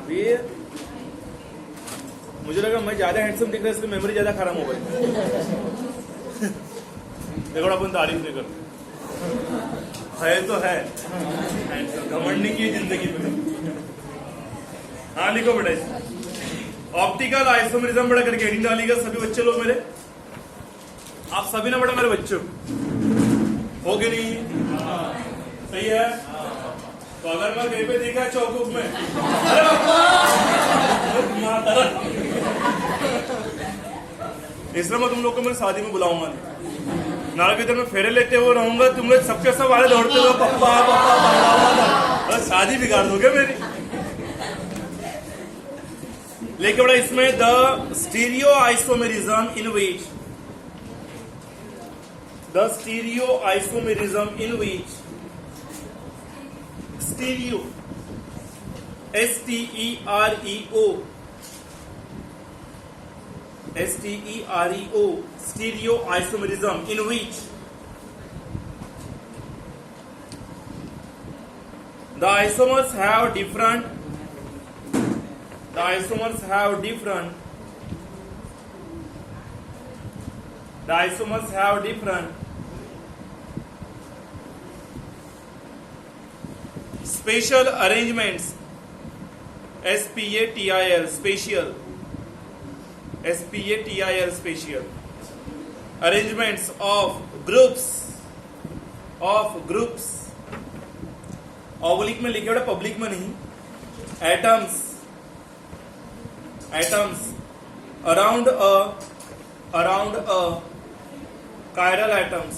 अभी मुझे लगा मैं ज्यादा हैंडसम दिख रहा है, इसलिए मेमोरी ज्यादा खराब हो गई। देखो अपन तारीफ नहीं करते, है तो है हैंडसम, घमंड नहीं की जिंदगी में। हाँ लिखो बेटा, ऑप्टिकल आइसोमेरिज्म बेटा करके हेडिंग डालिएगा सभी बच्चे लोग मेरे। आप सभी ना बेटा मेरे बच्चों हो गए नहीं? सही है। तो अगर मैं कहीं पे देखा चौकुप में, अरे इसलिए मैं तुम लोग को मेरी शादी में बुलाऊंगा नहीं। नारा के दिन में फेरे लेते हुए रहूंगा, तुम लोग सबके सब वाले दौड़ते हुए पप्पा पप्पा पप्पा, शादी बिगाड़ दोगे मेरी। लेकिन बड़ा इसमें the stereo isomerism in which stereo stereo stereo isomerism in which the isomers have different special arrangements, SPATIL, special arrangements of groups oblique में लिखे बेटा, पब्लिक में नहीं, atoms around a chiral atoms,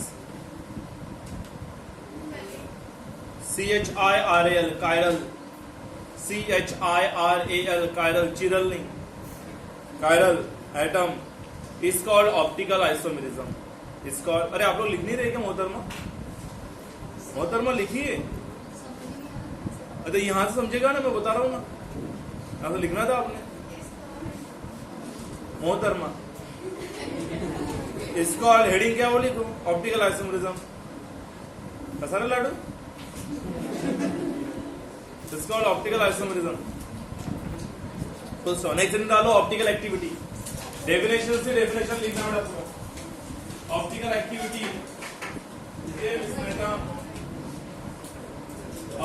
CHIRAL chiral, chiral नहीं, chiral atom is called optical isomerism. Is called, अरे आप लोग लिख नहीं रहे क्या मोहतरमा लिखिए। अरे यहां से समझेगा ना, मैं बता रहा हूँ ना, यहां से लिखना था आपने मोहतरमा। इसको हेडिंग क्या बोली तुम? Optical isomerism. कैसा ना लाडू? इसको ऑप्टिकल आइसोमेरिज्म। तो नेक्स्ट दिन डालो ऑप्टिकल एक्टिविटी। डेफिनेशन से डेफिनेशन लिखना पड़ा आपको। Optical activity,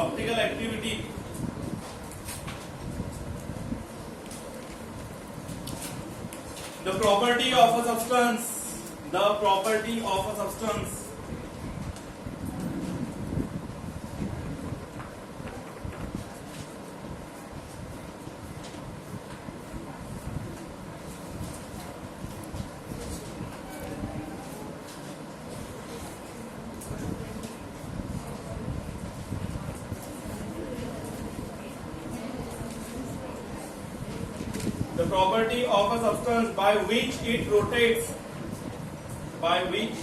optical activity the property of a substance, the property of a substance the property of a substance by which it rotates, by which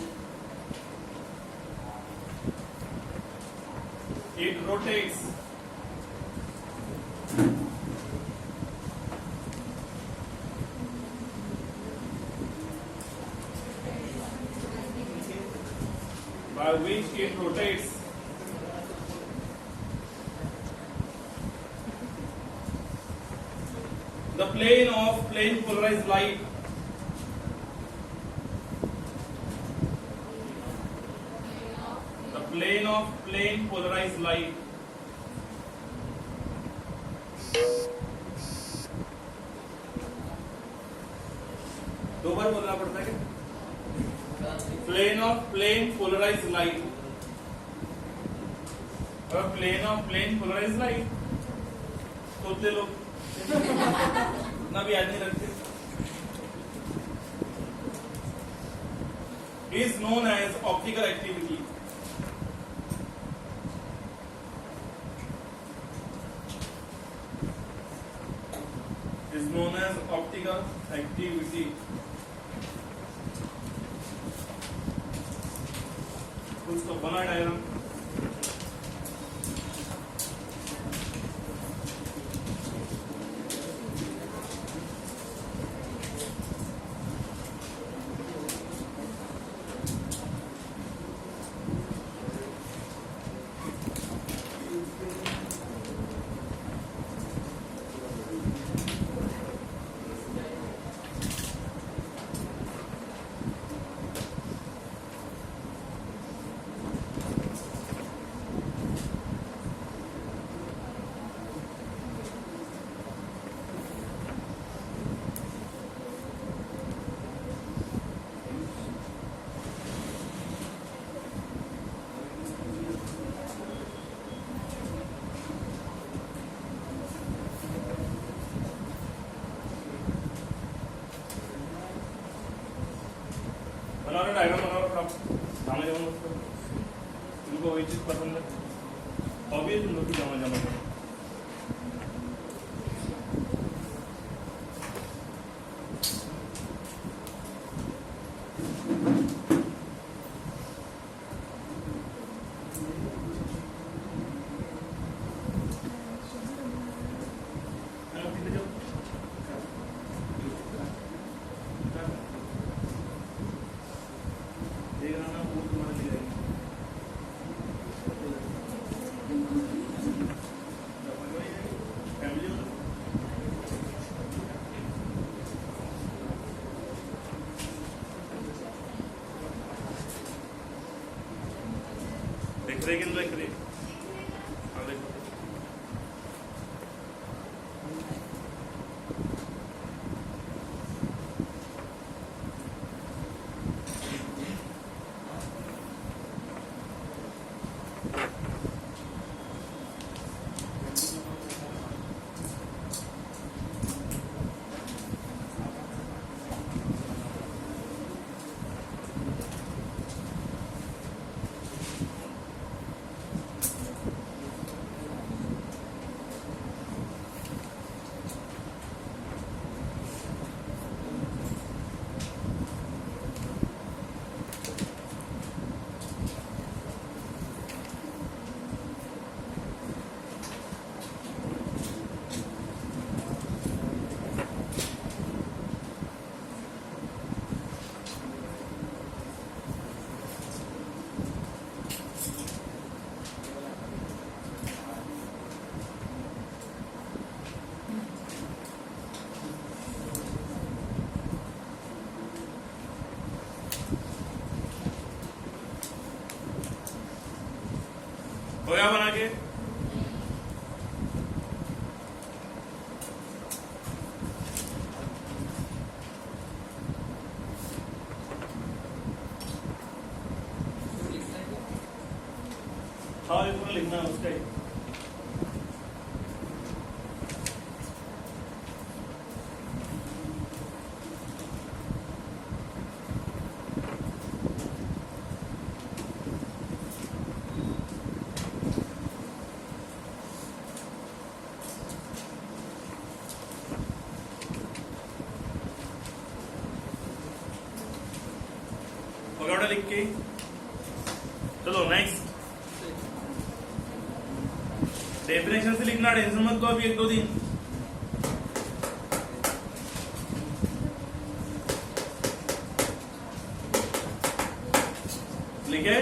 it rotates by which it rotates the plane of plane polarized light, the plane of plane polarized light दो बार बोलना पड़ता है क्या? Plane of plane polarised light, और plane of plane polarised light सोचते लोग इतना भी याद नहीं रखते। Is known as optical activity. Is known as optical activity. कुछ तो बना डायग्राम। बनाओ ना डायग्राम बनाओ फटाफट जामा जामा मत करो तुमको वही चीज पसंद है हॉबी है तुम लोग की जामा जामा करो देख रहे हो गया बना के हाँ इसमें लिखना है उसका ही पकौड़ा लिख के चलो नेक्स्ट डेफिनेशन से लिखना टेंशन मत लो अभी एक दो दिन लिखे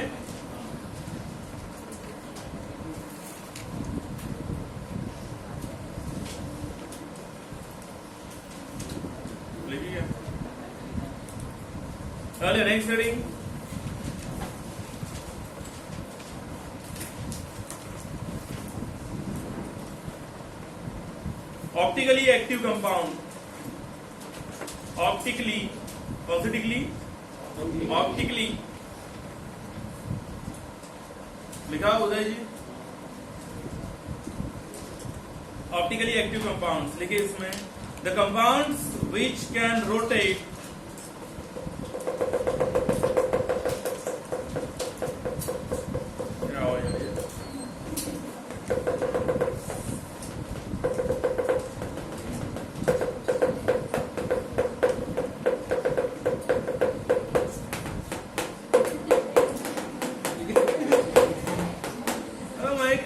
लिखिए चलिए next heading optically active compound optically optically लिखा Uday ji optically active compounds लिखे इसमें the compounds which can rotate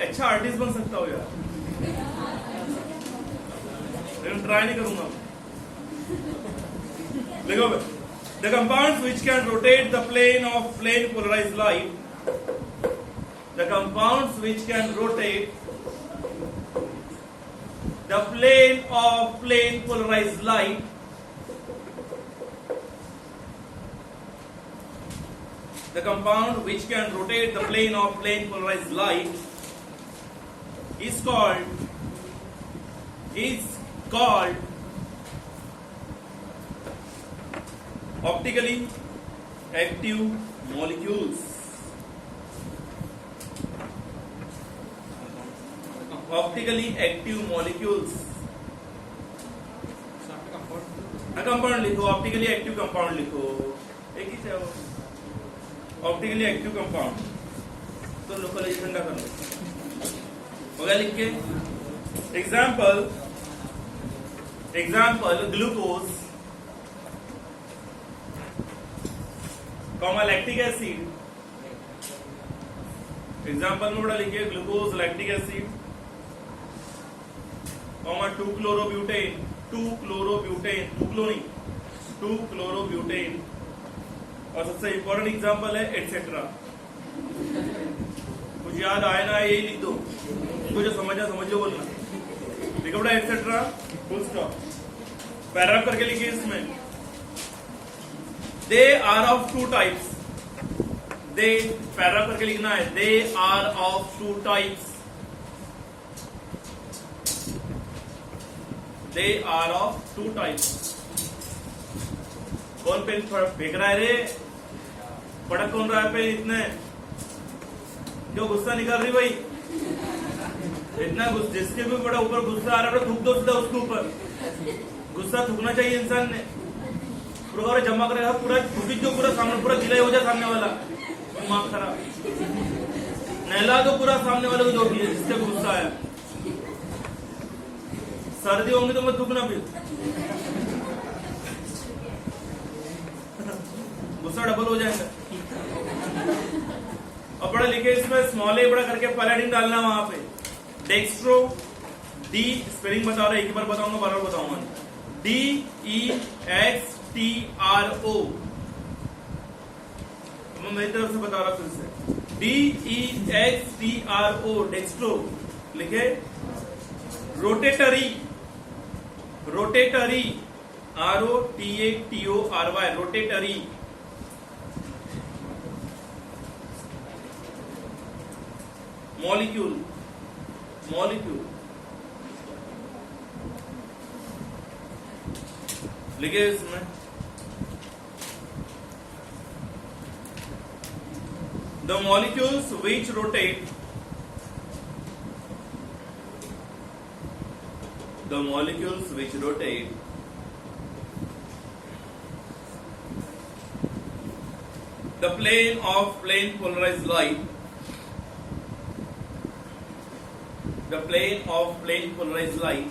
अच्छा आर्टिस्ट बन सकता हो यार लेकिन ट्राई नहीं करूंगा देखो the compounds which can rotate the plane of plane polarised light the compounds which can rotate the plane of plane polarised light the compound which can rotate the plane of plane polarized light is called optically active molecules. Optically active molecules. Compound लिखो optically active compound लिखो एक ही है वो optically active compound, तो localisation का कर लो, हो गया लिख के। Example glucose comma lactic acid, example में बड़ा लिखिए ग्लूकोज लैक्टिक एसिड कॉमा 2-क्लोरोब्यूटेन, 2-क्लोरोब्यूटेन, और सबसे इंपॉर्टेंट एग्जाम्पल है एटसेट्रा। कुछ याद आए ना यही लिख दो, कुछ समझना समझो बोलना, लिखो बड़ा एटसेट्रा फुल स्टॉप, पैराग्राफ करके लिखिए इसमें। They are of two types, दे पैराग्राफ करके लिखना है, they are of two types, they are of two types. कौन पेन फेंक रहा है रे, पटक कौन रहा है पेन इतने, क्यों गुस्सा निकाल रही भाई, इतना गुस्सा, जिसके भी बड़ा ऊपर गुस्सा आ रहा है थूक दो सीधा उसके ऊपर, गुस्सा थूकना चाहिए इंसान ने, पूरा जमा करेगा पूरा थूकी जो पूरा सामने पूरा गिला हो जाए सामने वाला, दिमाग खराब, नहला दो पूरा सामने वाले को जो भी है जिससे गुस्सा आया। सर्दी होंगी तो मत थूकना फिर, गुस्सा डबल हो जाएगा। और बड़ा लिखे इसमें स्मॉल ए बड़ा करके पैलाडिन डालना वहां पे, डेक्स्ट्रो, डी स्पेलिंग बता रहा है, एक बार बताऊंगा बार बार बताऊंगा, DEXTRO, मैं मेरी तरफ से बता रहा फिर से, DEXTRO डेक्स्ट्रो लिखे। रोटेटरी, ROTATORY, रोटेटरी, मॉलिक्यूल लिखे इसमें। The molecules which rotate, the molecules which rotate the plane of plane polarized light, the plane of plane polarized light,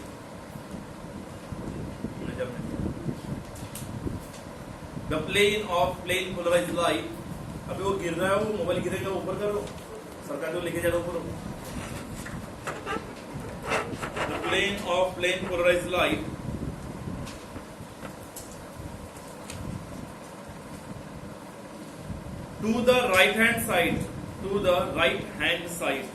the plane of plane polarized light, अभी वो गिर रहा है, वो mobile गिरेगा ऊपर करो, सरकार को लेके जाओ ऊपर। The plane of plane polarized light to the right hand side, to the right hand side,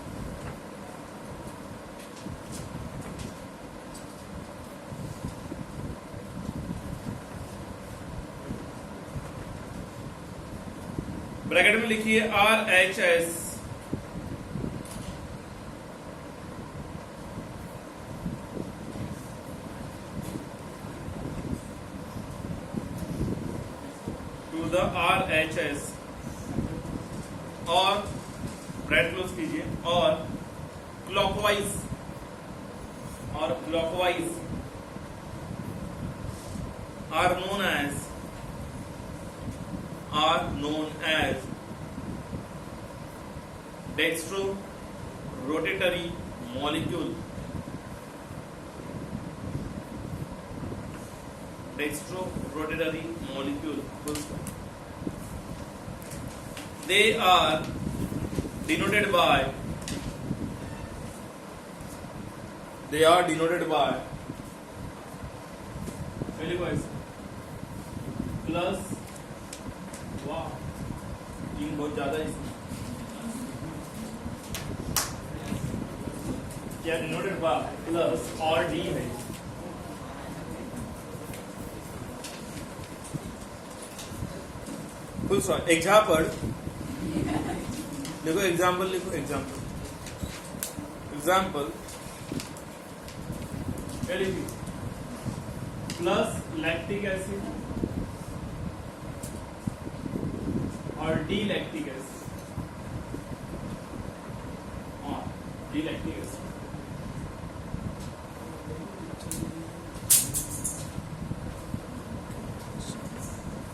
bracket में लिखिए RHS, टू द RHS, और ब्रैकेट क्लोज कीजिए, और clockwise are known as dextro rotatory molecule, they are denoted by plus, वाह तीन बहुत ज्यादा है इसमें, क्या डिनोटेड बाय प्लस और डी है। Full stop. एग्जाम्पल देखो, एग्जाम्पल लिखो, एग्जाम्पल प्लस लैक्टिक एसिड और डी लैक्टिक एसिड,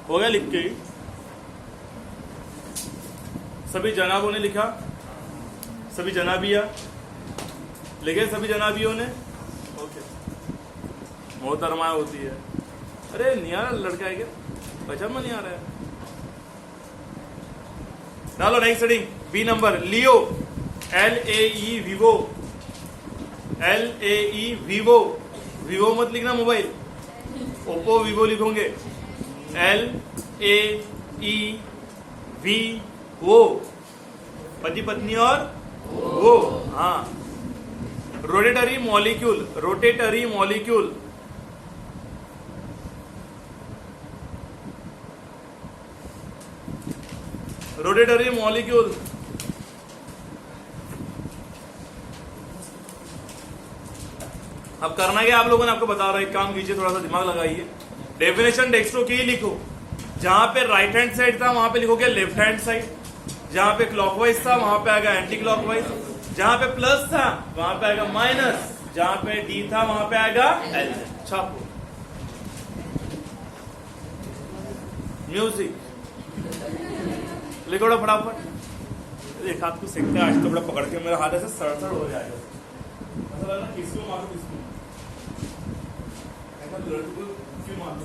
हो गया लिख के। सभी जनाबों ने लिखा, सभी जनाबिया लिखे, सभी जनाबियों ने। ओके, मोहतरमा होती है। अरे नहीं आ रहा लड़का है क्या, पजामा नहीं आ रहा है। डालो next heading, B number, Leo, LAE Vivo, LAE Vivo, Vivo मत लिखना मोबाइल, ओप्पो विवो लिखोगे। LAE वो पति पत्नी और वो, हाँ। Rotatory molecule, rotatory molecule, rotatory molecule. अब करना क्या आप लोगों ने, आपको बता रहा हूं, एक काम कीजिए, थोड़ा सा दिमाग लगाइए। डेफिनेशन डेक्स्ट्रो की लिखो, जहां पे राइट हैंड साइड था वहां पे लिखोगे लेफ्ट हैंड साइड, जहां पे क्लॉकवाइज था वहां पे आएगा एंटी क्लॉकवाइज, जहां पे प्लस था वहां पे आएगा माइनस, जहां पे डी था वहां पे आएगा एल। छापो म्यूजिक लिखो फटाफट। एक हाथ को सेकता है, आज तो बड़ा पकड़ के मेरा हाथ ऐसे सड़सड़ हो जाएगा, ऐसा लग रहा किसको मारो किसको, ऐसा लड़के को क्यों मारो।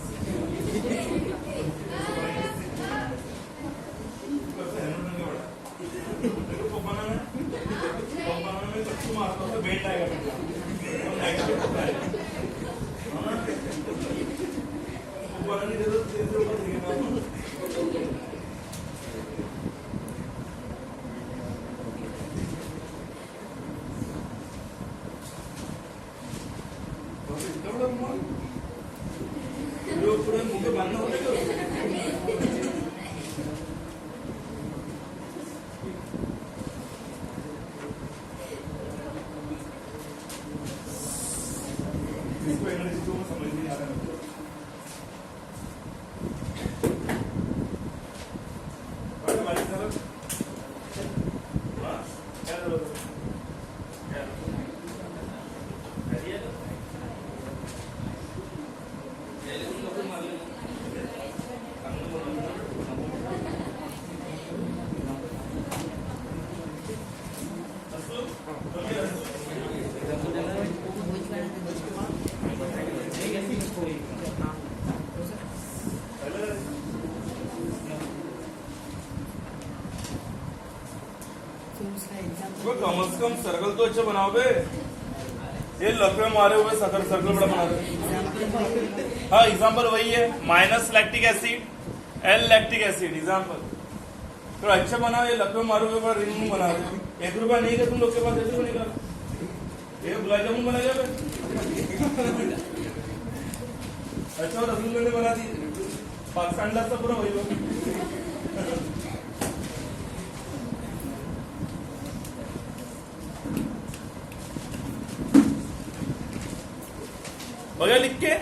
कम से कम सर्कल तो अच्छा बनाओ बे, ये लकड़े मारे हुए सर्कल बड़ा बना दे। हाँ एग्जाम्पल वही है, minus lactic acid, L lactic acid example. तो अच्छा बनाओ, ये लकड़े मारे हुए बड़ा रिंग बना दे। 1 रुपया नहीं है तुम लोग के पास, 1 रुपया निकालो, ये गुलाब जामुन बना जाए। अच्छा रसगुल्ले ने बना दी, पाकिस्तान लाता पूरा वही लोग। बगैर लिख के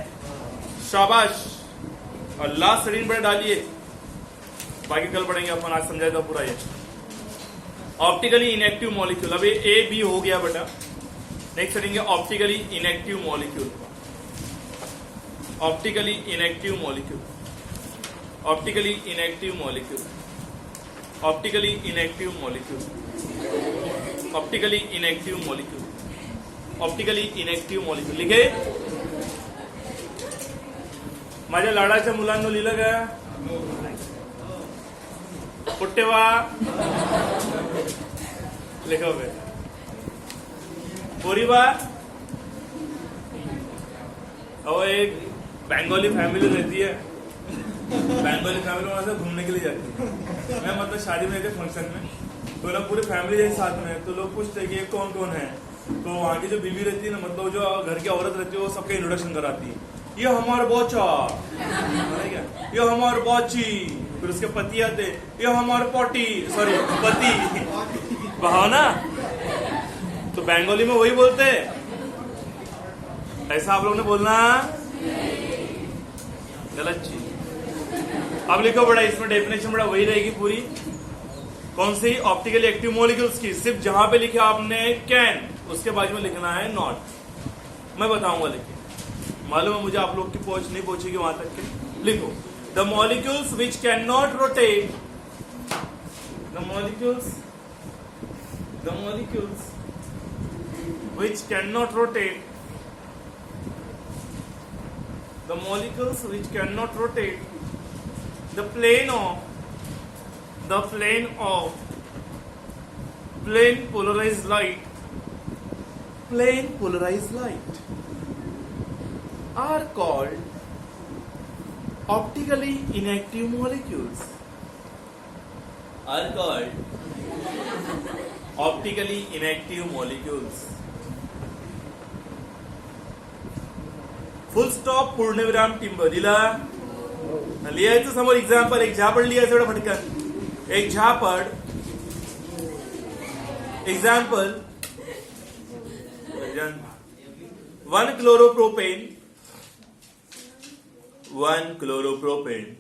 शाबाश, और लास्ट हेडिंग पर डालिए, बाकी कल पढ़ेंगे अपन, आज समझाएगा पूरा ये। ऑप्टिकली इनएक्टिव मॉलिक्यूल, अभी ए बी हो गया बेटा, नेक्स्ट हेडिंग है optically inactive molecule. Optically inactive molecule, optically inactive molecule, optically inactive molecule, optically inactive molecule, optically inactive molecule लिखे। माझ्या लाडाच्या मुलांना लिहिलं का? पुट्टेवा लिखा हुआ है। पोरीबा, और एक बंगाली फैमिली रहती है, बंगाली फैमिली वहां से घूमने के लिए जाती है। मैं मतलब शादी में थे फंक्शन में, तो ना पूरी फैमिली जाए साथ में, तो लोग पूछते हैं कि ये कौन कौन है, तो वहाँ की जो बीवी रहती है ना, मतलब जो घर की औरत रहती है, वो सबका इंट्रोडक्शन कराती है। ये हमारे बच्चा, ये हमारे बच्ची, फिर उसके पति आते, ये हमारे पति, भावना। तो बंगाली में वही बोलते हैं, ऐसा आप लोगों ने बोलना गलत चीज। अब लिखो बड़ा, इसमें डेफिनेशन बड़ा वही रहेगी पूरी। कौन सी? ऑप्टिकली एक्टिव मॉलिक्यूल्स की। सिर्फ जहां पे लिखा आपने कैन, उसके बाद में लिखना है नॉट। मैं बताऊंगा, लेकिन मालूम है मुझे आप लोग की पहुंच नहीं पहुंचेगी वहां तक के। लिखो the molecules which can not rotate, The molecules which cannot rotate, the molecules which cannot rotate the plane polarized light are called optically inactive molecules. Are called optically inactive molecules. Full stop पूर्णविराम टिंब दिला. लिहायचं समोर example, एक झापड लिहायचं एवढं फटकन. एक झापड example 1 chloropropane,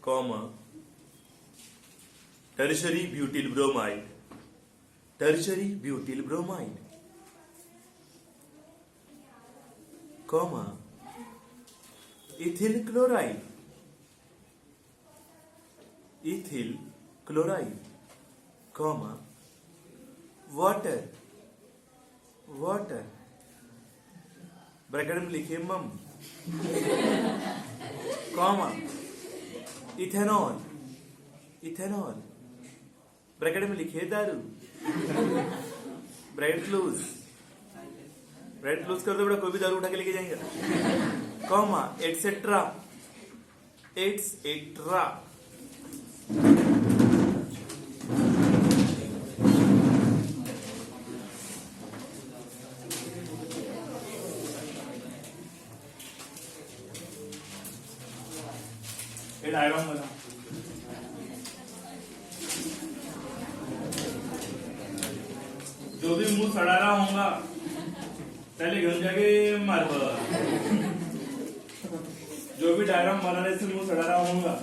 comma, tertiary butyl bromide, comma, ethyl chloride, comma, water, bracket में लिखिए मम, कॉमा, इथेनॉल, ब्रैकेट में लिखिए दारू, ब्रैकेट क्लोज कर दो बेटा, कोई भी दारू उठा के लेके जाएंगे, कॉमा, एटसेट्रा. डायग्राम बना. जो भी मुंह सड़ाना होगा पहले घेऊन जाके मार्बल. जो भी डायग्राम बनाने से मुंह सड़ाना होगा